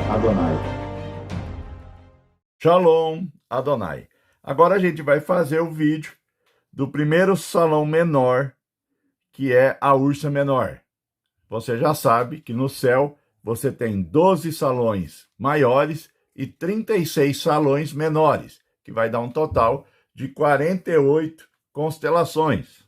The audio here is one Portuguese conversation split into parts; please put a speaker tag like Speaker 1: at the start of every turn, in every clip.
Speaker 1: Adonai. Shalom Adonai. Agora a gente vai fazer o vídeo do primeiro salão menor, que é a Ursa Menor. Você já sabe que no céu você tem 12 salões maiores e 36 salões menores, que vai dar um total de 48 constelações.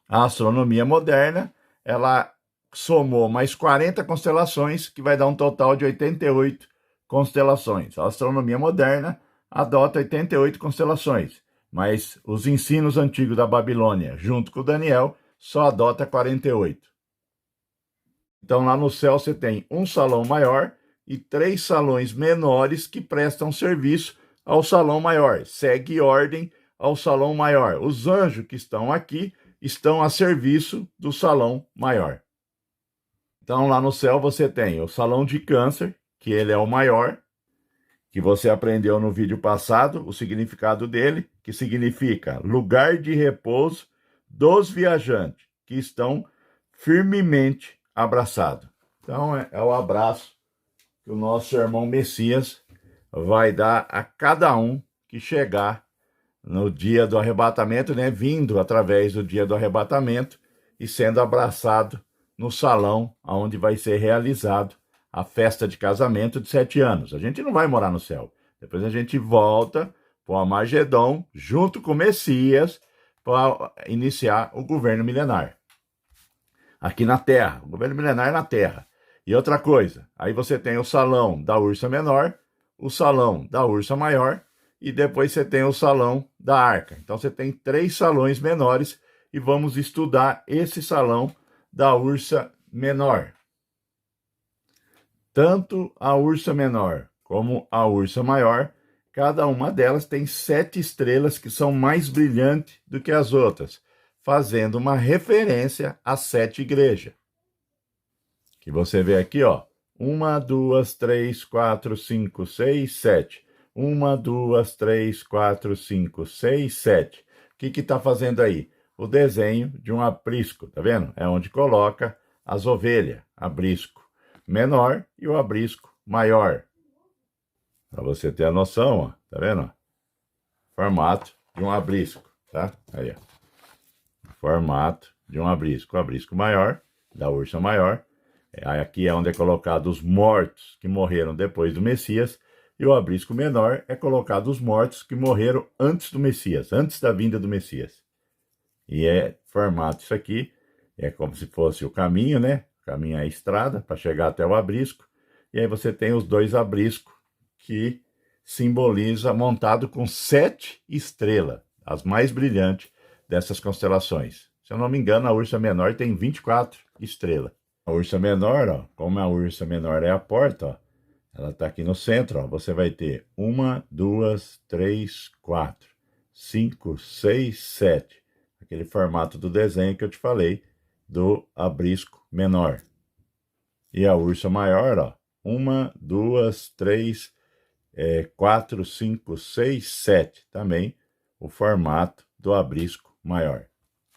Speaker 1: A astronomia moderna, ela somou mais 40 constelações, que vai dar um total de 88 constelações. A astronomia moderna adota 88 constelações, mas os ensinos antigos da Babilônia, junto com o Daniel, só adota 48. Então, lá no céu você tem um salão maior e 3 salões menores que prestam serviço ao salão maior. Segue ordem ao salão maior. Os anjos que estão aqui estão a serviço do salão maior. Então, lá no céu você tem o salão de Câncer, que ele é o maior, que você aprendeu no vídeo passado, o significado dele, que significa lugar de repouso dos viajantes, que estão firmemente abraçados. Então, é o abraço que o nosso irmão Messias vai dar a cada um que chegar no dia do arrebatamento, né? Vindo através do dia do arrebatamento e sendo abraçado no salão onde vai ser realizado a festa de casamento de 7 anos. A gente não vai morar no céu. Depois a gente volta para o Armagedon, junto com o Messias, para iniciar o governo milenar. Aqui na Terra, o governo milenar na Terra. E outra coisa, aí você tem o salão da Ursa Menor, o salão da Ursa Maior, e depois você tem o salão da Arca. Então você tem 3 salões menores e vamos estudar esse salão da Ursa Menor. Tanto a Ursa Menor como a Ursa Maior, cada uma delas tem 7 estrelas que são mais brilhantes do que as outras, fazendo uma referência às 7 igrejas. Que você vê aqui, ó. 1, 2, 3, 4, 5, 6, 7. 1, 2, 3, 4, 5, 6, 7. O que está fazendo aí? O desenho de um aprisco, tá vendo? É onde coloca as ovelhas, aprisco menor e o aprisco maior. Para você ter a noção, ó, tá vendo? Formato de um aprisco, tá? Aí, ó. Formato de um aprisco. O aprisco maior, da Ursa Maior. Aqui é onde é colocado os mortos que morreram depois do Messias. E o aprisco menor é colocado os mortos que morreram antes do Messias, antes da vinda do Messias. E é formato isso aqui, é como se fosse o caminho, né? O caminho é a estrada para chegar até o aprisco. E aí você tem os 2 apriscos que simboliza montado com 7 estrelas, as mais brilhantes dessas constelações. Se eu não me engano, a Ursa Menor tem 24 estrelas. A Ursa Menor, ó, como a Ursa Menor é a porta, ó, ela está aqui no centro, ó, você vai ter 1, 2, 3, 4, 5, 6, 7. Aquele formato do desenho que eu te falei, do aprisco menor. E a Ursa Maior, ó, 1, 2, 3, 4, 5, 6, 7. Também o formato do aprisco maior.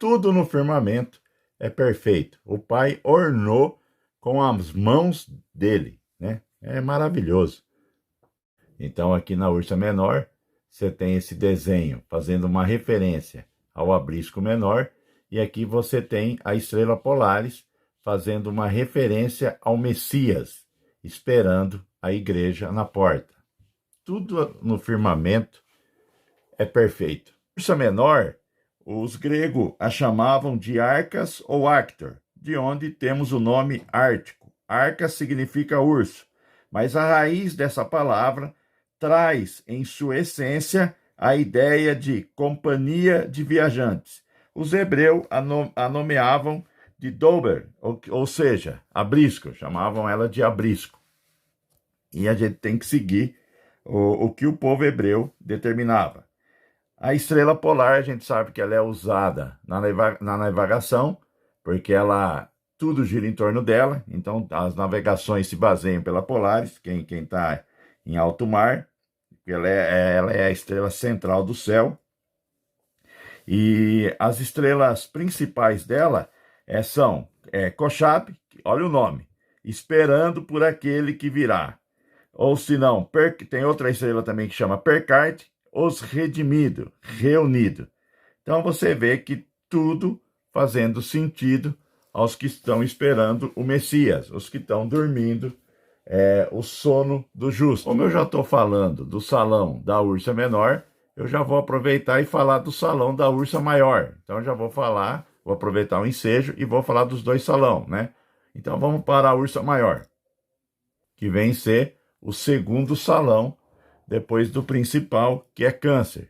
Speaker 1: Tudo no firmamento é perfeito. O Pai ornou com as mãos dele, né? É maravilhoso. Então, aqui na Ursa Menor, você tem esse desenho fazendo uma referência ao aprisco menor, e aqui você tem a estrela Polaris fazendo uma referência ao Messias, esperando a igreja na porta. Tudo no firmamento é perfeito. Ursa Menor, os gregos a chamavam de Arcas ou Actor, de onde temos o nome Ártico. Arca significa urso, mas a raiz dessa palavra traz em sua essência a ideia de companhia de viajantes. Os hebreus a nomeavam de Dober, ou seja, abrisco, chamavam ela de abrisco. E a gente tem que seguir o que o povo hebreu determinava. A estrela polar, a gente sabe que ela é usada na navegação, porque tudo gira em torno dela, então as navegações se baseiam pela Polaris, quem está em alto mar, ela é a estrela central do céu. E as estrelas principais dela são Kochab, olha o nome, esperando por aquele que virá. Ou se não, tem outra estrela também que chama Percarte, os redimidos, reunidos. Então você vê que tudo fazendo sentido aos que estão esperando o Messias, os que estão dormindo o sono do justo. Como eu já estou falando do salão da Ursa Menor, eu já vou aproveitar e falar do salão da Ursa Maior. Então eu já vou aproveitar o ensejo e vou falar dos dois salões, né? Então vamos para a Ursa Maior, que vem ser o segundo salão depois do principal, que é Câncer.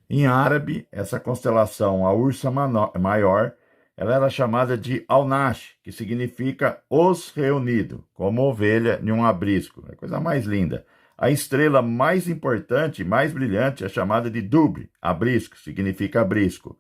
Speaker 1: Em árabe, essa constelação, a Ursa Maior, ela era chamada de Al-Nash, que significa os reunidos, como ovelha em um abrisco. É a coisa mais linda. A estrela mais importante, mais brilhante, é chamada de Dubri, abrisco, significa abrisco.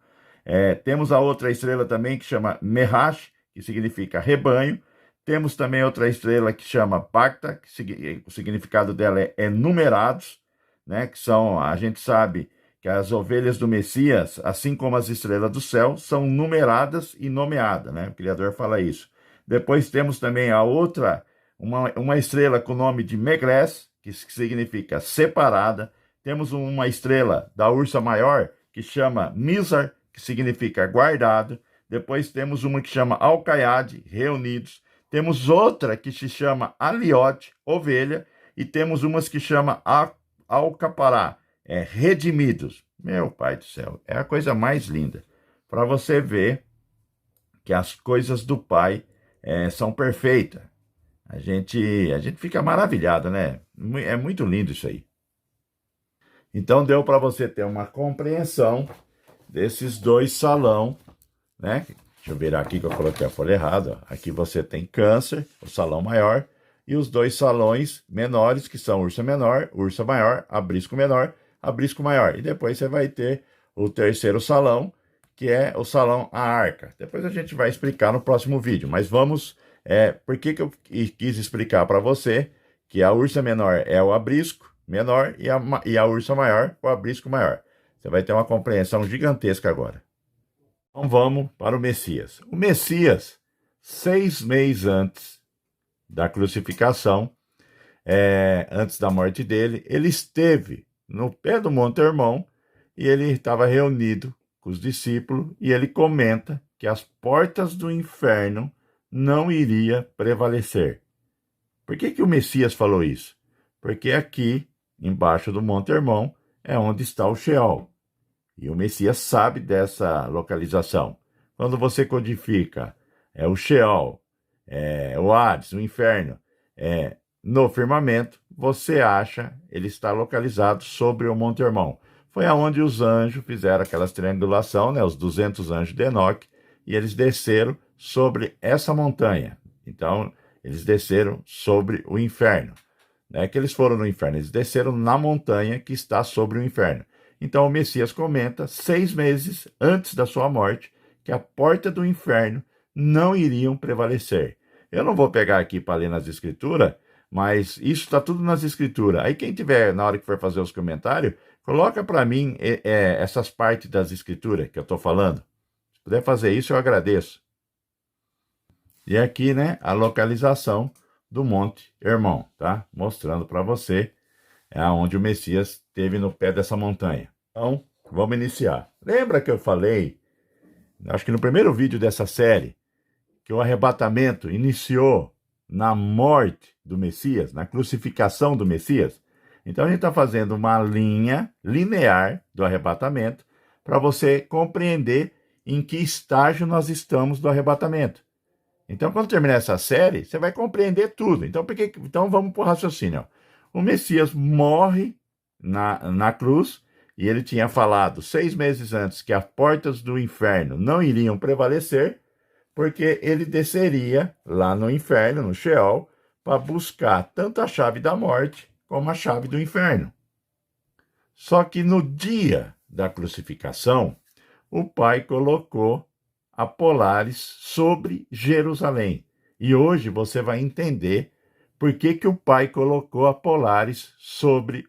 Speaker 1: Temos a outra estrela também que chama Mehash, que significa rebanho. Temos também outra estrela que chama Pacta, que o significado dela é numerados, né? Que são, a gente sabe que as ovelhas do Messias, assim como as estrelas do céu, são numeradas e nomeadas, né? O Criador fala isso. Depois temos também a outra, uma estrela com o nome de Megres, que significa separada. Temos uma estrela da Ursa Maior, que chama Mizar, que significa guardado. Depois temos uma que chama Alcaiade, reunidos. Temos outra que se chama Aliote, ovelha. E temos umas que chama Alcapará, redimidos. Meu Pai do céu, é a coisa mais linda. Para você ver que as coisas do Pai são perfeitas. A gente fica maravilhado, né? É muito lindo isso aí. Então deu para você ter uma compreensão desses dois salão, né? Deixa eu virar aqui que eu coloquei a folha errada. Aqui você tem Câncer, o salão maior, e os dois salões menores, que são Ursa Menor, Ursa Maior, Abrisco Menor, Abrisco Maior. E depois você vai ter o terceiro salão, que é o salão A Arca. Depois a gente vai explicar no próximo vídeo, mas vamos... por que eu quis explicar para você que a Ursa Menor é o Abrisco Menor e a Ursa Maior o Abrisco Maior. Você vai ter uma compreensão gigantesca agora. Então vamos para o Messias. O Messias, 6 meses antes da crucificação, antes da morte dele, ele esteve no pé do Monte Hermon e ele estava reunido com os discípulos e ele comenta que as portas do inferno não iria prevalecer. Por que o Messias falou isso? Porque aqui, embaixo do Monte Hermon, é onde está o Sheol. E o Messias sabe dessa localização. Quando você codifica o Sheol, o Hades, o inferno, no firmamento, você acha ele está localizado sobre o Monte Hermon. Foi aonde os anjos fizeram aquelas triangulação, né, os 200 anjos de Enoque, e eles desceram sobre essa montanha. Então, eles desceram sobre o inferno. Não é que eles foram no inferno, eles desceram na montanha que está sobre o inferno. Então, o Messias comenta, 6 meses antes da sua morte, que a porta do inferno não iriam prevalecer. Eu não vou pegar aqui para ler nas escrituras, mas isso está tudo nas escrituras. Aí quem tiver, na hora que for fazer os comentários, coloca para mim essas partes das escrituras que eu estou falando. Se puder fazer isso, eu agradeço. E aqui, né, a localização do Monte Hermon, tá? Mostrando para você onde o Messias esteve no pé dessa montanha. Então, vamos iniciar. Lembra que eu falei, acho que no primeiro vídeo dessa série, que o arrebatamento iniciou na morte do Messias, na crucificação do Messias? Então, a gente está fazendo uma linha linear do arrebatamento para você compreender em que estágio nós estamos do arrebatamento. Então, quando terminar essa série, você vai compreender tudo. Então vamos para o raciocínio. O Messias morre na cruz, e ele tinha falado 6 meses antes que as portas do inferno não iriam prevalecer, porque ele desceria lá no inferno, no Sheol, para buscar tanto a chave da morte como a chave do inferno. Só que no dia da crucificação, o Pai colocou a Polaris sobre Jerusalém. E hoje você vai entender por que o Pai colocou a Polaris sobre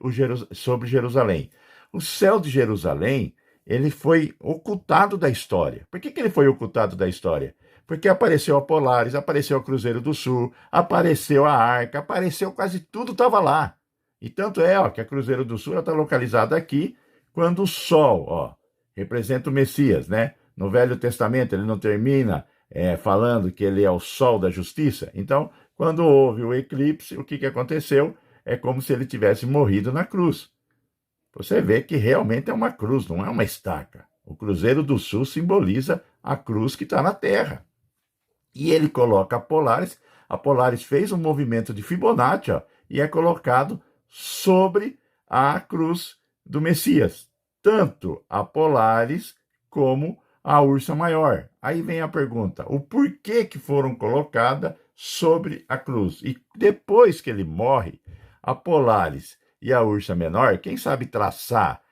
Speaker 1: Jerusalém. O céu de Jerusalém, ele foi ocultado da história. Por que ele foi ocultado da história? Porque apareceu a Polaris, apareceu o Cruzeiro do Sul, apareceu a Arca, apareceu quase tudo estava lá. E tanto é, ó, que a Cruzeiro do Sul está localizada aqui, quando o Sol, ó, representa o Messias, né? No Velho Testamento ele não termina falando que ele é o Sol da Justiça. Então, quando houve o eclipse, o que aconteceu? É como se ele tivesse morrido na cruz. Você vê que realmente é uma cruz, não é uma estaca. O Cruzeiro do Sul simboliza a cruz que está na Terra. E ele coloca a Polaris. A Polaris fez um movimento de Fibonacci, ó, e é colocado sobre a cruz do Messias. Tanto a Polaris como a Ursa Maior. Aí vem a pergunta, o porquê que foram colocadas sobre a cruz? E depois que ele morre, a Polaris e a Ursa Menor, quem sabe traçar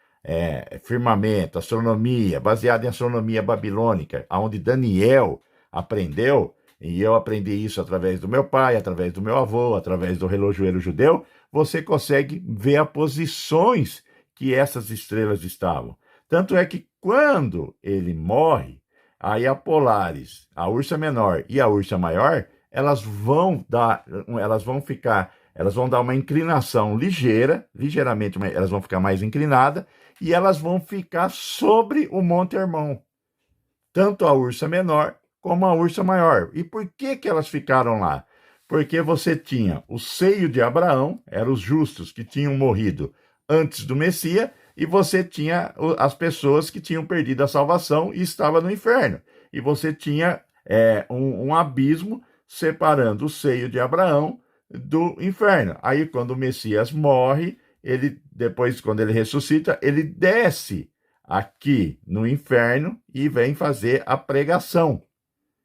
Speaker 1: firmamento, astronomia, baseado em astronomia babilônica, onde Daniel aprendeu, e eu aprendi isso através do meu pai, através do meu avô, através do relojoeiro judeu, você consegue ver as posições que essas estrelas estavam. Tanto é que quando ele morre, aí a Polaris, a Ursa Menor e a Ursa Maior, elas vão dar uma inclinação ligeiramente, elas vão ficar mais inclinadas, e elas vão ficar sobre o Monte Hermon. Tanto a Ursa Menor como a Ursa Maior. E por que elas ficaram lá? Porque você tinha o seio de Abraão, eram os justos que tinham morrido antes do Messias, e você tinha as pessoas que tinham perdido a salvação e estavam no inferno. E você tinha um abismo separando o seio de Abraão do inferno. Aí, quando o Messias morre, depois, quando ele ressuscita, ele desce aqui no inferno e vem fazer a pregação.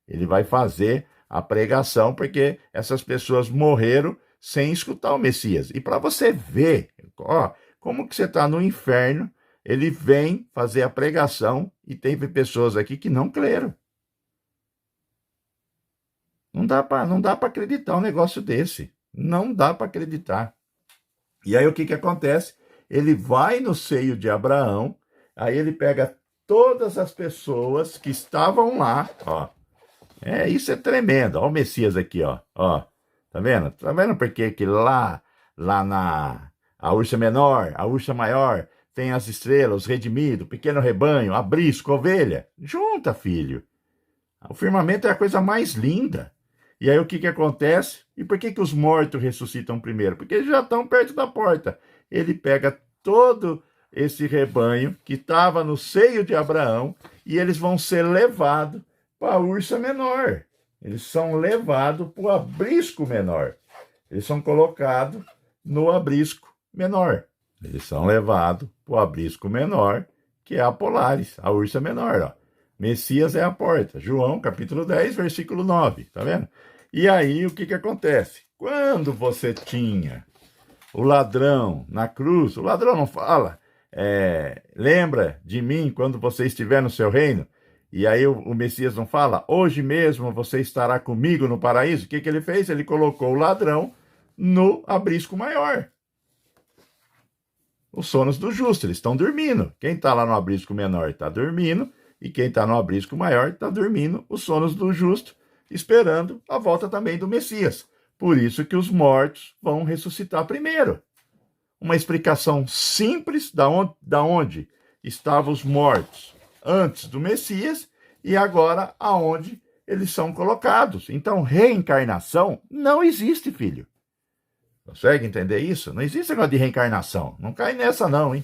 Speaker 1: Ele vai fazer a pregação porque essas pessoas morreram sem escutar o Messias. E para você ver, ó, como que você está no inferno, ele vem fazer a pregação e teve pessoas aqui que não creram. Não dá para acreditar um negócio desse. Não dá para acreditar. E aí o que acontece? Ele vai no seio de Abraão, aí ele pega todas as pessoas que estavam lá, ó. Isso é tremendo. Ó o Messias aqui, ó. Tá vendo? Tá vendo por que lá na a Ursa Menor, a Ursa Maior, tem as estrelas, os redimidos, o pequeno rebanho, abrisco, ovelha? Junta, filho. O firmamento é a coisa mais linda. E aí o que acontece? E por que os mortos ressuscitam primeiro? Porque eles já estão perto da porta. Ele pega todo esse rebanho que estava no seio de Abraão e eles vão ser levados para a Ursa Menor. Eles são levados para o abrisco menor. Eles são colocados no abrisco menor. Eles são levados para o abrisco menor, que é a Polaris, a Ursa Menor, ó. Messias é a porta. João, capítulo 10, versículo 9. Tá vendo? E aí, o que acontece? Quando você tinha o ladrão na cruz, o ladrão não fala, lembra de mim quando você estiver no seu reino? E aí o Messias não fala, hoje mesmo você estará comigo no paraíso? O que ele fez? Ele colocou o ladrão no abrisco maior. Os sonos do justo, eles estão dormindo. Quem está lá no abrisco menor está dormindo, e quem está no abrisco maior está dormindo, os sonos do justo, esperando a volta também do Messias. Por isso que os mortos vão ressuscitar primeiro. Uma explicação simples da onde estavam os mortos antes do Messias e agora aonde eles são colocados. Então, reencarnação não existe, filho. Consegue entender isso? Não existe negócio de reencarnação. Não cai nessa não, hein?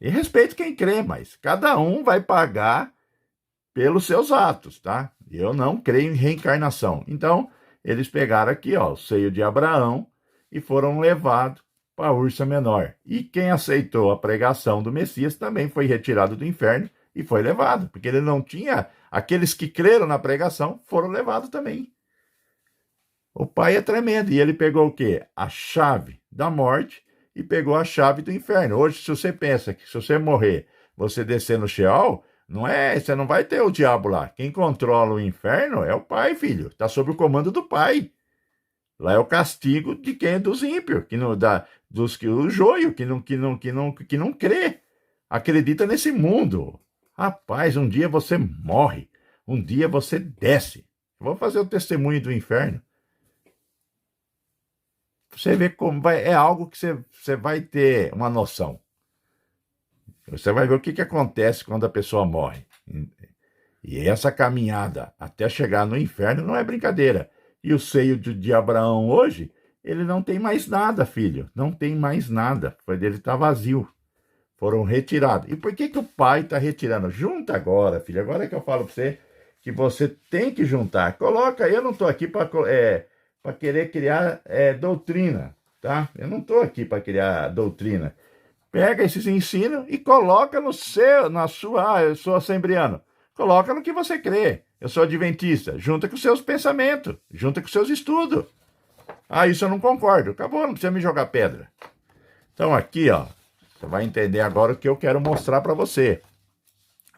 Speaker 1: E respeito quem crê, mas cada um vai pagar pelos seus atos, tá? Eu não creio em reencarnação. Então, eles pegaram aqui, ó, o seio de Abraão e foram levados para a Ursa Menor. E quem aceitou a pregação do Messias também foi retirado do inferno e foi levado, porque ele não tinha... Aqueles que creram na pregação foram levados também. O pai é tremendo. E ele pegou o quê? A chave da morte e pegou a chave do inferno. Hoje, se você pensa que se você morrer, você descer no Sheol, você não vai ter o diabo lá. Quem controla o inferno é o pai, filho. Está sob o comando do pai. Lá é o castigo de quem? Dos ímpios, o joio, que não crê. Acredita nesse mundo. Rapaz, um dia você morre. Um dia você desce. Eu vou fazer o testemunho do inferno. Você vê como é algo que você vai ter uma noção. Você vai ver o que acontece quando a pessoa morre. E essa caminhada até chegar no inferno não é brincadeira. E o seio de Abraão hoje, ele não tem mais nada, filho. Não tem mais nada. Ele está vazio. Foram retirados. E por que o pai está retirando? Junta agora, filho. Agora que eu falo para você que você tem que juntar. Coloca, eu não estou aqui para querer criar doutrina, tá? Eu não estou aqui para criar doutrina. Pega esses ensinos e coloca eu sou assembleano. Coloca no que você crê. Eu sou adventista. Junta com os seus pensamentos. Junta com os seus estudos. Ah, isso eu não concordo. Acabou, não precisa me jogar pedra. Então aqui, ó, você vai entender agora o que eu quero mostrar para você.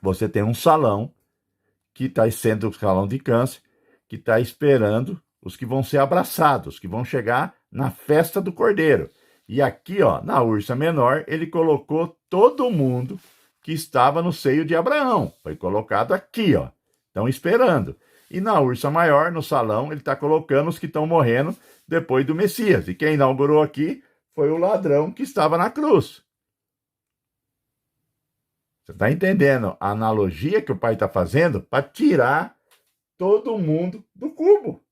Speaker 1: Você tem um salão que está sendo o salão de câncer, que está esperando os que vão ser abraçados, que vão chegar na festa do Cordeiro. E aqui, ó, na Ursa Menor, ele colocou todo mundo que estava no seio de Abraão. Foi colocado aqui, ó. Estão esperando. E na Ursa Maior, no salão, ele está colocando os que estão morrendo depois do Messias. E quem inaugurou aqui foi o ladrão que estava na cruz. Você está entendendo a analogia que o pai está fazendo para tirar todo mundo do cubo?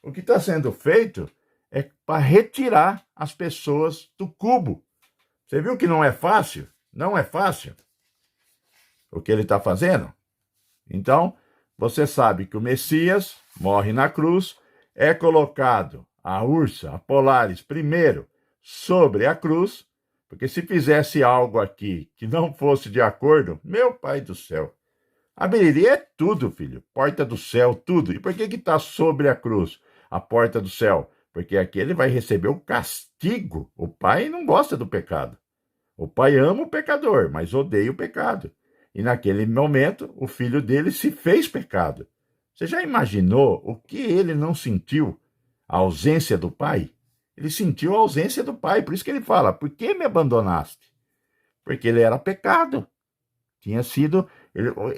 Speaker 1: O que está sendo feito é para retirar as pessoas do cubo. Você viu que não é fácil? Não é fácil o que ele está fazendo? Então, você sabe que o Messias morre na cruz, é colocado a Ursa, a Polaris, primeiro sobre a cruz, porque se fizesse algo aqui que não fosse de acordo, meu pai do céu, abriria é tudo, filho, porta do céu, tudo. E por que está sobre a cruz, a porta do céu? Porque aqui ele vai receber o castigo. O pai não gosta do pecado. O pai ama o pecador, mas odeia o pecado. E naquele momento, o filho dele se fez pecado. Você já imaginou o que ele não sentiu? A ausência do pai? Ele sentiu a ausência do pai. Por isso que ele fala, por que me abandonaste? Porque ele era pecado. Tinha sido...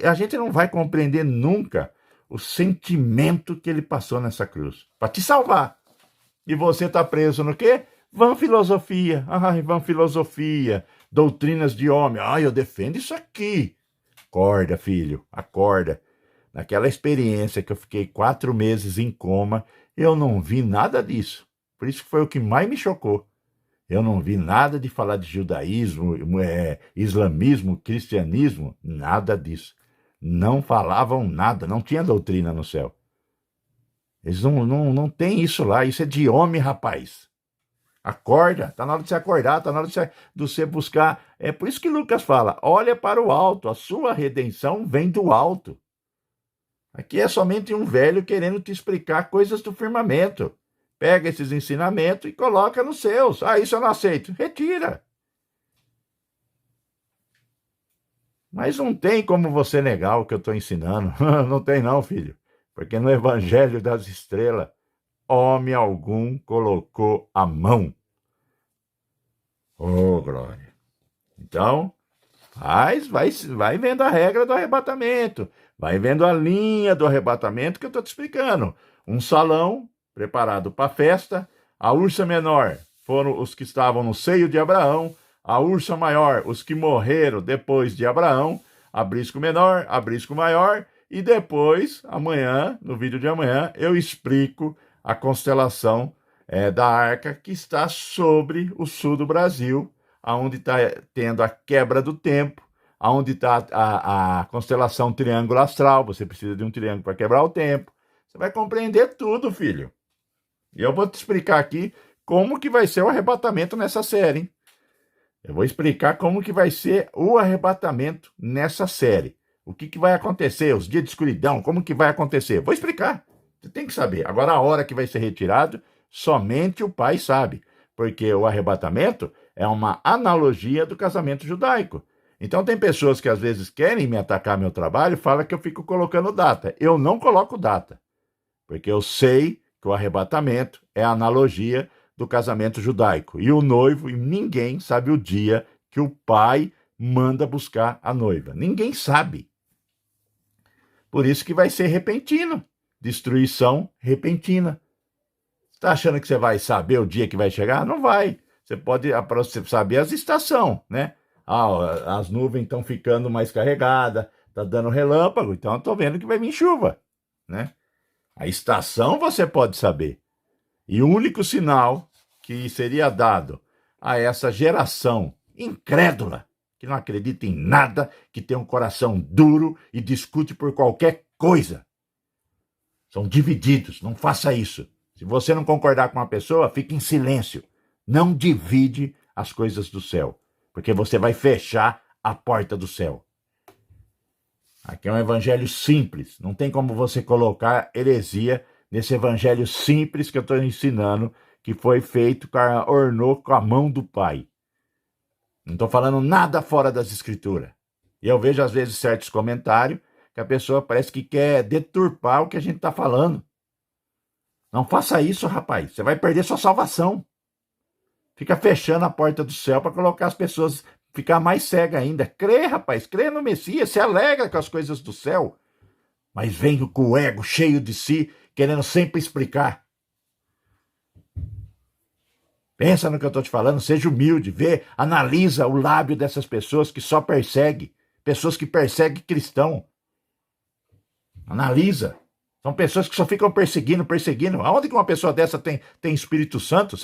Speaker 1: a gente não vai compreender nunca o sentimento que ele passou nessa cruz. Para te salvar. E você está preso no quê? Vã filosofia. Ai, vã filosofia. Doutrinas de homem. Ai, eu defendo isso aqui. Acorda, filho, acorda. Naquela experiência que eu fiquei 4 meses em coma, eu não vi nada disso. Por isso que foi o que mais me chocou. Eu não vi nada de falar de judaísmo, islamismo, cristianismo, nada disso. Não falavam nada, não tinha doutrina no céu. Eles não tem isso lá, isso é de homem, rapaz. Acorda, tá na hora de você acordar, tá na hora de você buscar. É por isso que Lucas fala, olha para o alto, a sua redenção vem do alto. Aqui é somente um velho querendo te explicar coisas do firmamento. Pega esses ensinamentos e coloca nos seus. Ah, isso eu não aceito. Retira. Mas não tem como você negar o que eu estou ensinando. Não tem não, filho. Porque no Evangelho das Estrelas, homem algum colocou a mão. Oh, glória. Então, vai vendo a regra do arrebatamento. Vai vendo a linha do arrebatamento que eu estou te explicando. Um salão preparado para a festa. A Ursa Menor foram os que estavam no seio de Abraão. A Ursa Maior, os que morreram depois de Abraão. Abrisco Menor, Abrisco Maior. E depois, amanhã, no vídeo de amanhã, eu explico a constelação da Arca que está sobre o sul do Brasil, onde está tendo a quebra do tempo, onde está a constelação Triângulo Astral. Você precisa de um triângulo para quebrar o tempo. Você vai compreender tudo, filho. E eu vou te explicar aqui como que vai ser o arrebatamento nessa série, hein? Eu vou explicar como que vai ser o arrebatamento nessa série. O que vai acontecer, os dias de escuridão, como que vai acontecer. Vou explicar, você tem que saber. Agora a hora que vai ser retirado, somente o pai sabe. Porque o arrebatamento é uma analogia do casamento judaico. Então tem pessoas que às vezes querem me atacar meu trabalho e falam que eu fico colocando data. Eu não coloco data. Porque eu sei que o arrebatamento é a analogia do casamento judaico. E o noivo, e ninguém sabe o dia que o pai manda buscar a noiva. Ninguém sabe. Por isso que vai ser repentino. Destruição repentina. Você está achando que você vai saber o dia que vai chegar? Não vai. Você pode saber as estações, né? As nuvens estão ficando mais carregadas, está dando relâmpago, então eu estou vendo que vai vir chuva, né? A estação você pode saber. E o único sinal que seria dado a essa geração incrédula, que não acredita em nada, que tem um coração duro e discute por qualquer coisa. São divididos, não faça isso. Se você não concordar com uma pessoa, fique em silêncio. Não divide as coisas do céu, porque você vai fechar a porta do céu. Aqui é um evangelho simples, não tem como você colocar heresia nesse evangelho simples que eu estou ensinando, que foi feito, ornou com a mão do Pai. Não estou falando nada fora das escrituras. E eu vejo às vezes certos comentários que a pessoa parece que quer deturpar o que a gente está falando. Não faça isso, rapaz, você vai perder sua salvação. Fica fechando a porta do céu para colocar as pessoas, ficar mais cega ainda. Crê, rapaz, crê no Messias, se alegra com as coisas do céu. Mas vem com o ego cheio de si, querendo sempre explicar. Pensa no que eu estou te falando, seja humilde, analisa o lábio dessas pessoas que só perseguem, pessoas que perseguem cristão. Analisa. São pessoas que só ficam perseguindo. Aonde que uma pessoa dessa tem Espírito Santo?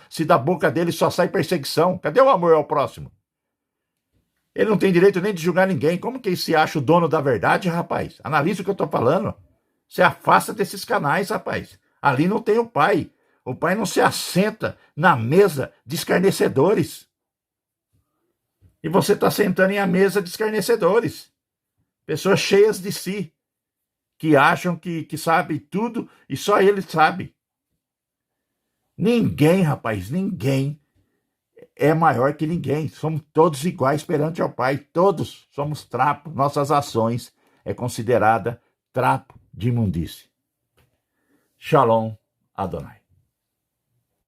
Speaker 1: Se da boca dele só sai perseguição. Cadê o amor ao próximo? Ele não tem direito nem de julgar ninguém. Como que ele se acha o dono da verdade, rapaz? Analisa o que eu estou falando. Se afasta desses canais, rapaz. Ali não tem o Pai. O Pai não se assenta na mesa de escarnecedores. E você está sentando em a mesa de escarnecedores. Pessoas cheias de si, que acham que sabe tudo e só ele sabe. Ninguém, rapaz, ninguém é maior que ninguém. Somos todos iguais perante ao Pai. Todos somos trapo. Nossas ações é considerada trapo de imundície. Shalom Adonai.